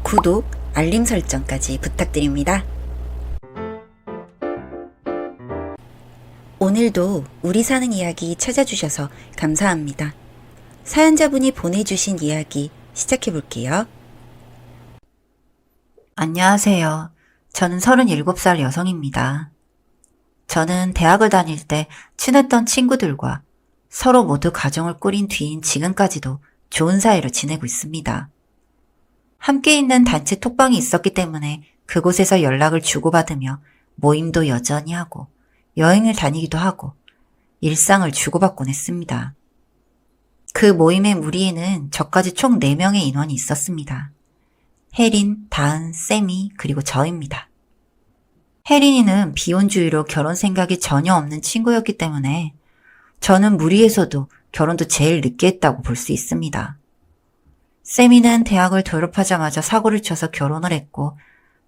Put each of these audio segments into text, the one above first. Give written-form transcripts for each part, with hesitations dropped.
구독, 알림 설정까지 부탁드립니다. 오늘도 우리 사는 이야기 찾아주셔서 감사합니다. 사연자분이 보내주신 이야기 시작해볼게요. 안녕하세요. 저는 37살 여성입니다. 저는 대학을 다닐 때 친했던 친구들과 서로 모두 가정을 꾸린 뒤인 지금까지도 좋은 사이로 지내고 있습니다. 함께 있는 단체 톡방이 있었기 때문에 그곳에서 연락을 주고받으며 모임도 여전히 하고 여행을 다니기도 하고 일상을 주고받곤 했습니다. 그 모임의 무리에는 저까지 총 4명의 인원이 있었습니다. 혜린, 다은, 쌤이 그리고 저입니다. 혜린이는 비혼주의로 결혼 생각이 전혀 없는 친구였기 때문에 저는 무리에서도 결혼도 제일 늦게 했다고 볼 수 있습니다. 쌤이는 대학을 졸업하자마자 사고를 쳐서 결혼을 했고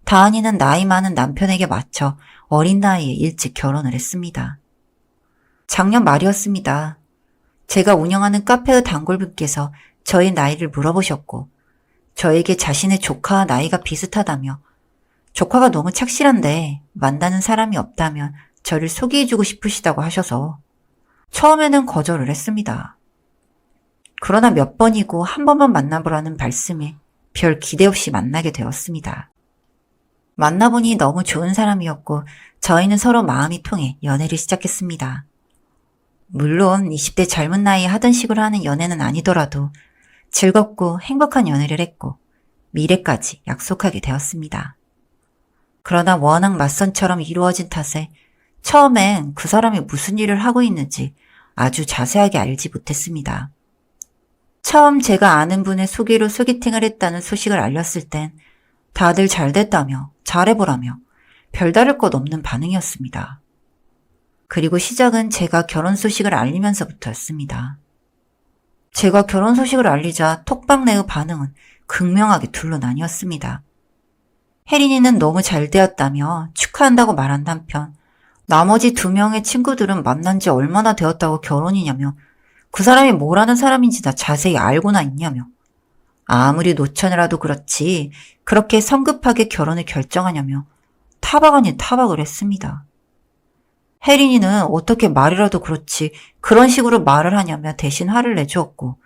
다은이는 나이 많은 남편에게 맞춰 어린 나이에 일찍 결혼을 했습니다. 작년 말이었습니다. 제가 운영하는 카페의 단골분께서 저의 나이를 물어보셨고 저에게 자신의 조카와 나이가 비슷하다며 조카가 너무 착실한데 만나는 사람이 없다면 저를 소개해주고 싶으시다고 하셔서 처음에는 거절을 했습니다. 그러나 몇 번이고 한 번만 만나보라는 말씀에 별 기대 없이 만나게 되었습니다. 만나보니 너무 좋은 사람이었고 저희는 서로 마음이 통해 연애를 시작했습니다. 물론 20대 젊은 나이에 하던 식으로 하는 연애는 아니더라도 즐겁고 행복한 연애를 했고 미래까지 약속하게 되었습니다. 그러나 워낙 맞선처럼 이루어진 탓에 처음엔 그 사람이 무슨 일을 하고 있는지 아주 자세하게 알지 못했습니다. 처음 제가 아는 분의 소개로 소개팅을 했다는 소식을 알렸을 땐 다들 잘 됐다며 잘해보라며 별다를 것 없는 반응이었습니다. 그리고 시작은 제가 결혼 소식을 알리면서부터였습니다. 제가 결혼 소식을 알리자 톡방 내의 반응은 극명하게 둘로 나뉘었습니다. 혜린이는 너무 잘 되었다며 축하한다고 말한 한편 나머지 2명의 친구들은 만난 지 얼마나 되었다고 결혼이냐며 그 사람이 뭐라는 사람인지 다 자세히 알고나 있냐며 아무리 노처녀라도 그렇지 그렇게 성급하게 결혼을 결정하냐며 타박 아닌 타박을 했습니다. 혜린이는 어떻게 말이라도 그렇지 그런 식으로 말을 하냐며 대신 화를 내주었고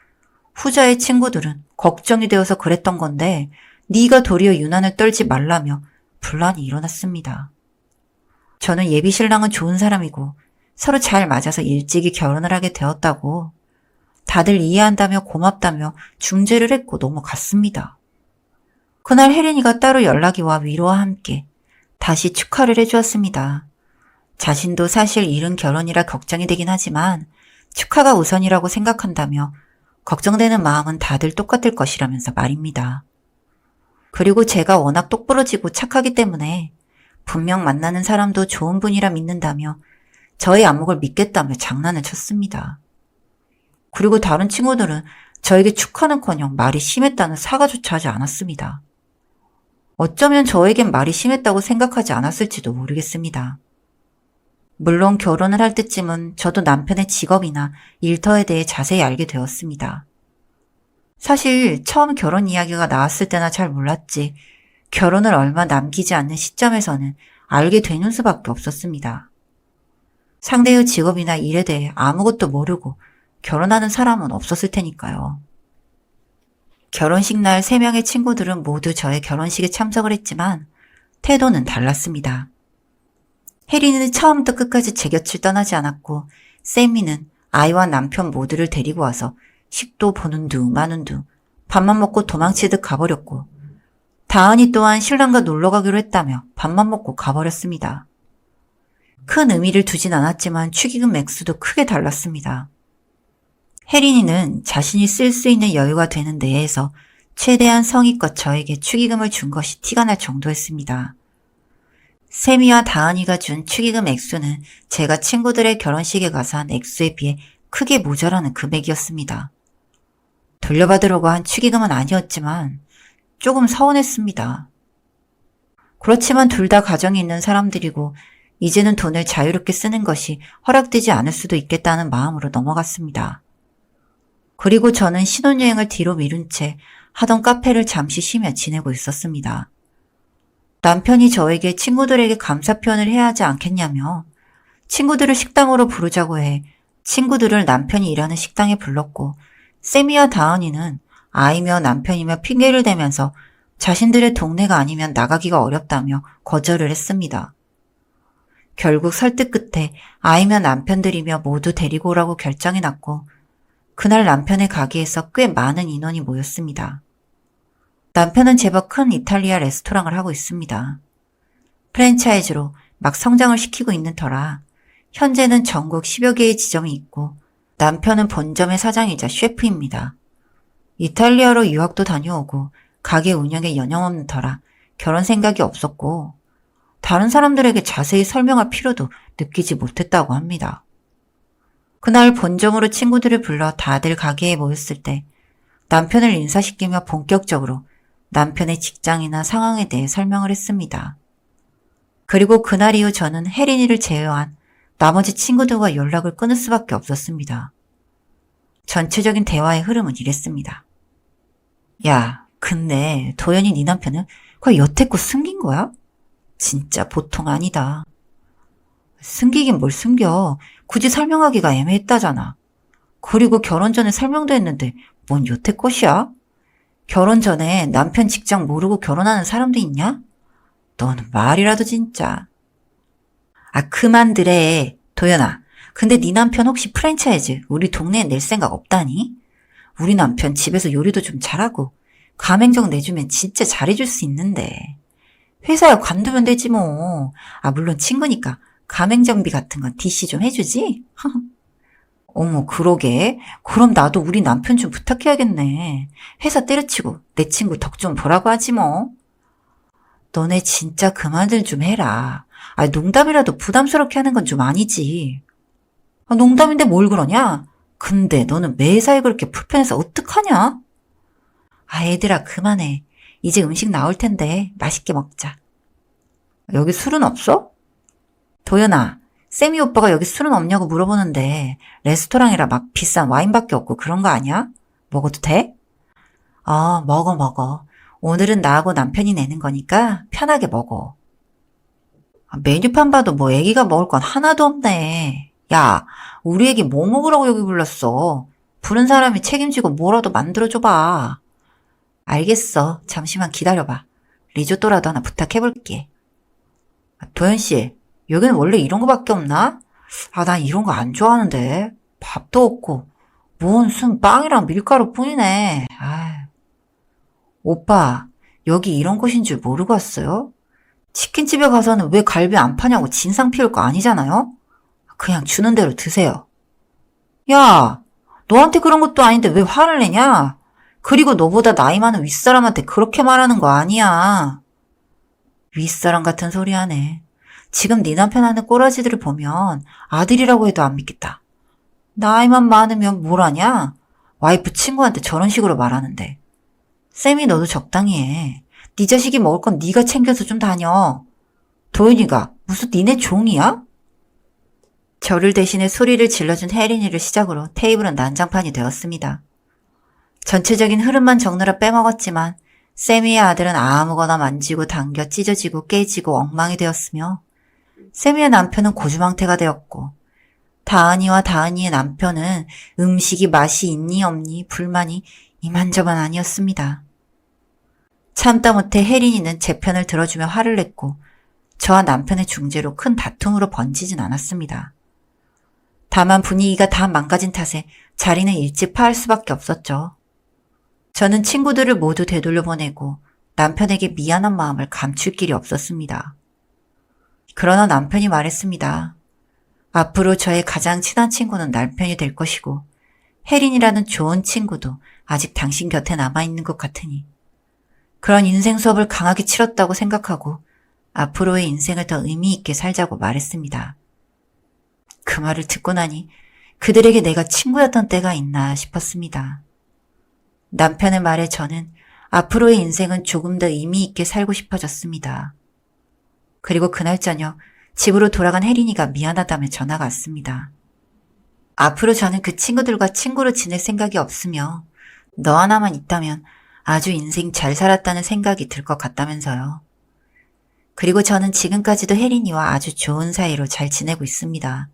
후자의 친구들은 걱정이 되어서 그랬던 건데 네가 도리어 유난을 떨지 말라며 분란이 일어났습니다. 저는 예비 신랑은 좋은 사람이고 서로 잘 맞아서 일찍이 결혼을 하게 되었다고 다들 이해한다며 고맙다며 중재를 했고 넘어갔습니다. 그날 혜린이가 따로 연락이 와 위로와 함께 다시 축하를 해주었습니다. 자신도 사실 이른 결혼이라 걱정이 되긴 하지만 축하가 우선이라고 생각한다며 걱정되는 마음은 다들 똑같을 것이라면서 말입니다. 그리고 제가 워낙 똑부러지고 착하기 때문에 분명 만나는 사람도 좋은 분이라 믿는다며 저의 안목을 믿겠다며 장난을 쳤습니다. 그리고 다른 친구들은 저에게 축하는커녕 말이 심했다는 사과조차 하지 않았습니다. 어쩌면 저에겐 말이 심했다고 생각하지 않았을지도 모르겠습니다. 물론 결혼을 할 때쯤은 저도 남편의 직업이나 일터에 대해 자세히 알게 되었습니다. 사실 처음 결혼 이야기가 나왔을 때나 잘 몰랐지 결혼을 얼마 남기지 않는 시점에서는 알게 되는 수밖에 없었습니다. 상대의 직업이나 일에 대해 아무것도 모르고 결혼하는 사람은 없었을 테니까요. 결혼식 날 3명의 친구들은 모두 저의 결혼식에 참석을 했지만 태도는 달랐습니다. 혜린이는 처음부터 끝까지 제 곁을 떠나지 않았고 쌤이는 아이와 남편 모두를 데리고 와서 식도 보는 둥 마는 둥 밥만 먹고 도망치듯 가버렸고 다은이 또한 신랑과 놀러 가기로 했다며 밥만 먹고 가버렸습니다. 큰 의미를 두진 않았지만 축의금 액수도 크게 달랐습니다. 혜린이는 자신이 쓸 수 있는 여유가 되는 내에서 최대한 성의껏 저에게 축의금을 준 것이 티가 날 정도였습니다. 세미와 다은이가 준 축의금 액수는 제가 친구들의 결혼식에 가서 한 액수에 비해 크게 모자라는 금액이었습니다. 돌려받으려고 한 축의금은 아니었지만 조금 서운했습니다. 그렇지만 둘 다 가정이 있는 사람들이고 이제는 돈을 자유롭게 쓰는 것이 허락되지 않을 수도 있겠다는 마음으로 넘어갔습니다. 그리고 저는 신혼여행을 뒤로 미룬 채 하던 카페를 잠시 쉬며 지내고 있었습니다. 남편이 저에게 친구들에게 감사 표현을 해야 하지 않겠냐며 친구들을 식당으로 부르자고 해 친구들을 남편이 일하는 식당에 불렀고 세미와 다은이는 아이며 남편이며 핑계를 대면서 자신들의 동네가 아니면 나가기가 어렵다며 거절을 했습니다. 결국 설득 끝에 아이며 남편들이며 모두 데리고 오라고 결정이 났고 그날 남편의 가게에서 꽤 많은 인원이 모였습니다. 남편은 제법 큰 이탈리아 레스토랑을 하고 있습니다. 프랜차이즈로 막 성장을 시키고 있는 터라 현재는 전국 10여 개의 지점이 있고 남편은 본점의 사장이자 셰프입니다. 이탈리아로 유학도 다녀오고 가게 운영에 연영없는 터라 결혼 생각이 없었고 다른 사람들에게 자세히 설명할 필요도 느끼지 못했다고 합니다. 그날 본점으로 친구들을 불러 다들 가게에 모였을 때 남편을 인사시키며 본격적으로 남편의 직장이나 상황에 대해 설명을 했습니다. 그리고 그날 이후 저는 혜린이를 제외한 나머지 친구들과 연락을 끊을 수밖에 없었습니다. 전체적인 대화의 흐름은 이랬습니다. 야, 근데 도연이 네 남편은 거의 여태껏 숨긴 거야? 진짜 보통 아니다. 숨기긴 뭘 숨겨. 굳이 설명하기가 애매했다잖아. 그리고 결혼 전에 설명도 했는데 뭔 여태껏이야? 결혼 전에 남편 직장 모르고 결혼하는 사람도 있냐? 너는 말이라도 진짜. 아, 그만들래. 도연아, 근데 네 남편 혹시 프랜차이즈 우리 동네에 낼 생각 없다니? 우리 남편 집에서 요리도 좀 잘하고 가맹점 내주면 진짜 잘해줄 수 있는데. 회사에 관두면 되지 뭐. 아, 물론 친구니까 가맹점비 같은 건 DC 좀 해주지? 어머, 그러게. 그럼 나도 우리 남편 좀 부탁해야겠네. 회사 때려치고 내 친구 덕 좀 보라고 하지 뭐. 너네 진짜 그만들 좀 해라. 아, 농담이라도 부담스럽게 하는 건 좀 아니지. 아, 농담인데 뭘 그러냐? 근데 너는 매사에 그렇게 불편해서 어떡하냐? 아, 얘들아, 그만해. 이제 음식 나올 텐데 맛있게 먹자. 여기 술은 없어? 도연아, 쌤이 오빠가 여기 술은 없냐고 물어보는데 레스토랑이라 막 비싼 와인밖에 없고 그런 거 아니야? 먹어도 돼? 먹어. 오늘은 나하고 남편이 내는 거니까 편하게 먹어. 아, 메뉴판 봐도 뭐 애기가 먹을 건 하나도 없네. 야, 우리 애기 뭐 먹으라고 여기 불렀어? 부른 사람이 책임지고 뭐라도 만들어줘봐. 알겠어. 잠시만 기다려봐. 리조또라도 하나 부탁해볼게. 아, 도현씨, 여기는 원래 이런 거밖에 없나? 아, 난 이런 거 안 좋아하는데. 밥도 없고, 뭔 순 빵이랑 밀가루 뿐이네. 아, 오빠, 여기 이런 곳인 줄 모르고 왔어요? 치킨집에 가서는 왜 갈비 안 파냐고 진상 피울 거 아니잖아요? 그냥 주는 대로 드세요. 야, 너한테 그런 것도 아닌데 왜 화를 내냐? 그리고 너보다 나이 많은 윗사람한테 그렇게 말하는 거 아니야. 윗사람 같은 소리 하네. 지금 네 남편 하는 꼬라지들을 보면 아들이라고 해도 안 믿겠다. 나이만 많으면 뭘 하냐? 와이프 친구한테 저런 식으로 말하는데. 쌤이 너도 적당히 해. 네 자식이 먹을 건 네가 챙겨서 좀 다녀. 도윤이가 무슨 니네 종이야? 저를 대신해 소리를 질러준 혜린이를 시작으로 테이블은 난장판이 되었습니다. 전체적인 흐름만 적느라 빼먹었지만 세미의 아들은 아무거나 만지고 당겨 찢어지고 깨지고 엉망이 되었으며 세미의 남편은 고주망태가 되었고 다은이와 다은이의 남편은 음식이 맛이 있니 없니 불만이 이만저만 아니었습니다. 참다 못해 혜린이는 제 편을 들어주며 화를 냈고 저와 남편의 중재로 큰 다툼으로 번지진 않았습니다. 다만 분위기가 다 망가진 탓에 자리는 일찍 파할 수밖에 없었죠. 저는 친구들을 모두 되돌려보내고 남편에게 미안한 마음을 감출 길이 없었습니다. 그러나 남편이 말했습니다. 앞으로 저의 가장 친한 친구는 남편이 될 것이고 혜린이라는 좋은 친구도 아직 당신 곁에 남아있는 것 같으니 그런 인생 수업을 강하게 치렀다고 생각하고 앞으로의 인생을 더 의미 있게 살자고 말했습니다. 그 말을 듣고 나니 그들에게 내가 친구였던 때가 있나 싶었습니다. 남편의 말에 저는 앞으로의 인생은 조금 더 의미 있게 살고 싶어졌습니다. 그리고 그날 저녁 집으로 돌아간 혜린이가 미안하다며 전화가 왔습니다. 앞으로 저는 그 친구들과 친구로 지낼 생각이 없으며 너 하나만 있다면 아주 인생 잘 살았다는 생각이 들 것 같다면서요. 그리고 저는 지금까지도 혜린이와 아주 좋은 사이로 잘 지내고 있습니다.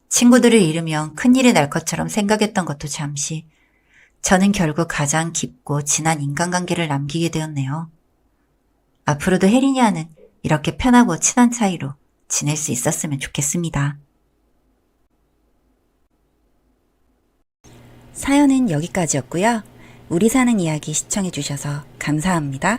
친구들을 잃으면 큰일이 날 것처럼 생각했던 것도 잠시, 저는 결국 가장 깊고 진한 인간관계를 남기게 되었네요. 앞으로도 혜린이와는 이렇게 편하고 친한 사이로 지낼 수 있었으면 좋겠습니다. 사연은 여기까지였고요. 우리 사는 이야기 시청해주셔서 감사합니다.